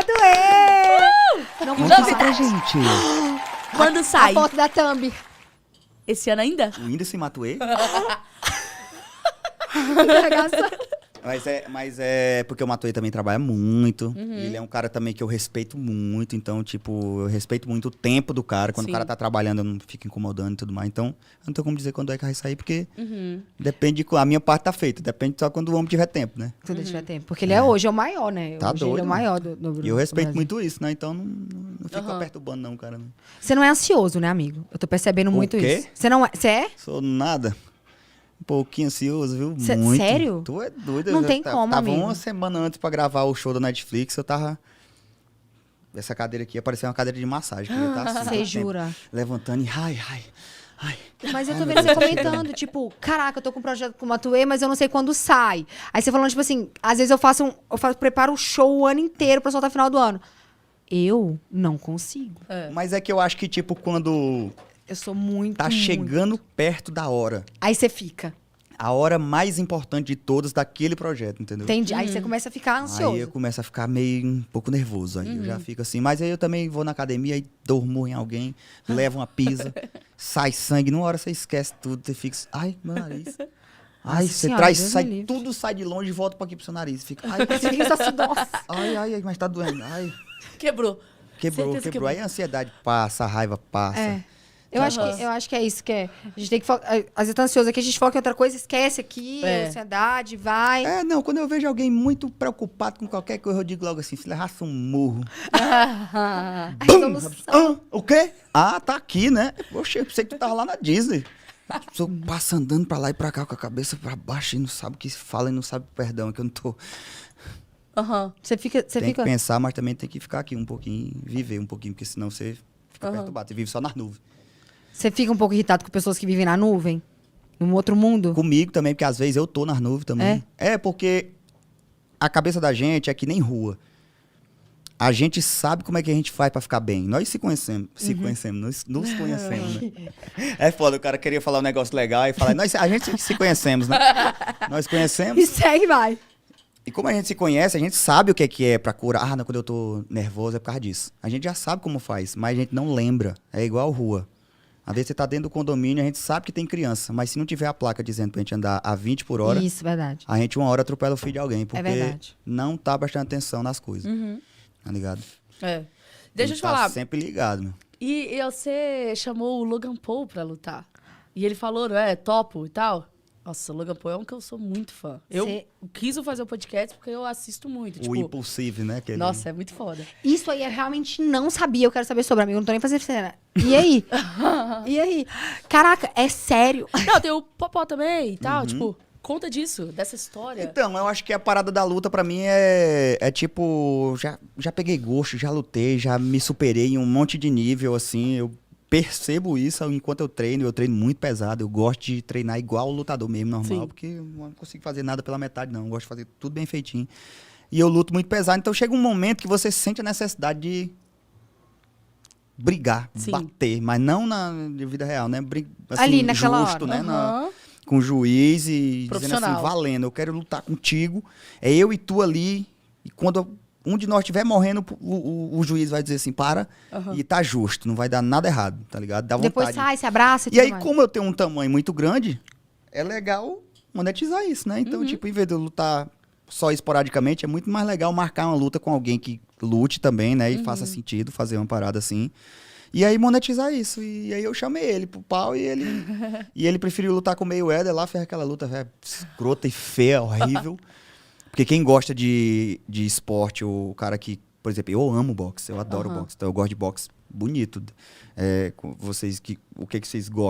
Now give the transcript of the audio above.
Matuê! Não Conta isso pra gente. Quando sai? A foto da thumb. Esse ano ainda? O Whindersson Matuê? Mas é porque o Matuê também trabalha muito. Ele é um cara também que eu respeito muito. Então, tipo, eu respeito muito o tempo do cara. Quando Sim. o cara tá trabalhando, eu não fico incomodando e tudo mais. Então, eu não tenho como dizer quando é que vai sair, porque depende a minha parte tá feita. Depende só quando o homem tiver tempo, né? Quando ele tiver tempo. Porque ele hoje é o maior, né? Tá hoje doido, ele é o mano. maior do E eu respeito Brasil. muito isso, né? Então, não fico perturbando não, cara. Não. Você não é ansioso, né, amigo? Eu tô percebendo O muito quê? isso. Você não é? Você é? Sou nada. Um pouquinho ansioso, viu? Muito. Sério? Tu é doido. Não eu tem como, tava amigo. uma semana antes pra gravar o show da Netflix, eu tava... Essa cadeira aqui parecia uma cadeira de massagem. Que eu tava assim, Você todo tempo, jura? levantando e ai. Mas eu tô Ai, vendo meu você Deus, comentando, tipo, caraca, eu tô com um projeto com o Matuê, mas eu não sei quando sai. Aí você falando, tipo assim, às vezes preparo o show o ano inteiro pra soltar no final do ano. Eu não consigo. Mas é que eu acho que, tipo, quando Eu sou muito, tá chegando perto da hora, Aí você fica. a hora mais importante de todas daquele projeto, entendeu? Entendi. Aí você começa a ficar ansioso. Aí eu começo a ficar meio um pouco nervoso. Aí eu já fico assim. Mas aí eu também vou na academia e dormo em alguém, levo uma pisa, sai sangue. Numa hora você esquece tudo, você fica. Ai, meu nariz. Ai, Nossa você Senhora, traz, Deus me sai, livre. tudo sai de longe e volta pra aqui pro seu nariz. Fica. Ai, Você fica assim, nossa. ai, mas tá doendo. Ai, Quebrou. quebrou. Certeza Aí a ansiedade passa, a raiva passa. É. Eu acho que é isso que é. A gente tem que focar. Às vezes tá ansioso aqui, a gente foca em outra coisa, esquece aqui, ansiedade, vai. É, não, quando eu vejo alguém muito preocupado com qualquer coisa, eu digo logo assim, filha, raça um murro. A resolução. O quê? Ah, tá aqui, né? Oxe, eu pensei que tu tava lá na Disney. Só passa andando pra lá e pra cá com a cabeça pra baixo e não sabe o que se fala e não sabe perdão, é que eu não tô... Você fica. Tem que pensar, mas também tem que ficar aqui um pouquinho, viver um pouquinho, porque senão você fica perturbado, você vive só nas nuvens. Você fica um pouco irritado com pessoas que vivem na nuvem? Num outro mundo? Comigo também, porque às vezes eu tô nas nuvens também. É porque a cabeça da gente é que nem rua. A gente sabe como é que a gente faz pra ficar bem. Nós se conhecemos, nos conhecemos, né? É foda, o cara queria falar um negócio legal e falar, a gente se conhecemos, né? Nós conhecemos. E segue, vai. E como a gente se conhece, a gente sabe o que é pra curar. Ah, não, quando eu tô nervoso é por causa disso. A gente já sabe como faz, mas a gente não lembra. É igual rua. Às vezes você tá dentro do condomínio, a gente sabe que tem criança, mas se não tiver a placa dizendo pra gente andar a 20 por hora, Isso, verdade. a gente uma hora atropela o filho de alguém, porque verdade. não tá prestando atenção nas coisas. Tá ligado? É. Deixa eu Tem te que tá falar. sempre ligado, meu. E você chamou o Logan Paul pra lutar. E ele falou, não é? Topo e tal. Nossa, o Logan Paul é um que eu sou muito fã. Eu quis fazer o podcast porque eu assisto muito. O Tipo, impulsivo, né? Aquele... nossa, é muito foda. Isso aí eu realmente não sabia. Eu quero saber sobre, amigo. Eu não tô nem fazendo cena. E aí? E aí? Caraca, é sério? Não, tem o Popó também e tal. Tipo, conta disso, dessa história. Então, eu acho que a parada da luta pra mim é tipo... Já peguei gosto, já lutei, já me superei em um monte de nível, assim. Eu percebo isso enquanto eu treino muito pesado. Eu gosto de treinar igual o lutador mesmo, normal. Sim. Porque eu não consigo fazer nada pela metade, não. Eu gosto de fazer tudo bem feitinho. E eu luto muito pesado. Então chega um momento que você sente a necessidade de brigar, Sim. bater. Mas não na vida real, né? Assim, Ali, naquela justo, hora. né? Aham. Com o juiz e dizendo Profissional. assim, valendo, eu quero lutar contigo. É eu e tu ali. E quando um de nós estiver morrendo, o juiz vai dizer assim, para, e tá justo, não vai dar nada errado, tá ligado? Dá vontade. Depois sai, se abraça e E aí, tudo mais. como eu tenho um tamanho muito grande, é legal monetizar isso, né? Então, tipo, em vez de eu lutar só esporadicamente, é muito mais legal marcar uma luta com alguém que lute também, né? E faça sentido fazer uma parada assim. E aí monetizar isso. E aí eu chamei ele pro pau e ele preferiu lutar com o Mayweather lá, fez aquela luta velho, escrota e feia, horrível. Porque quem gosta de esporte, o cara que, por exemplo, eu amo boxe, eu adoro boxe, então eu gosto de boxe bonito. O que vocês gostam?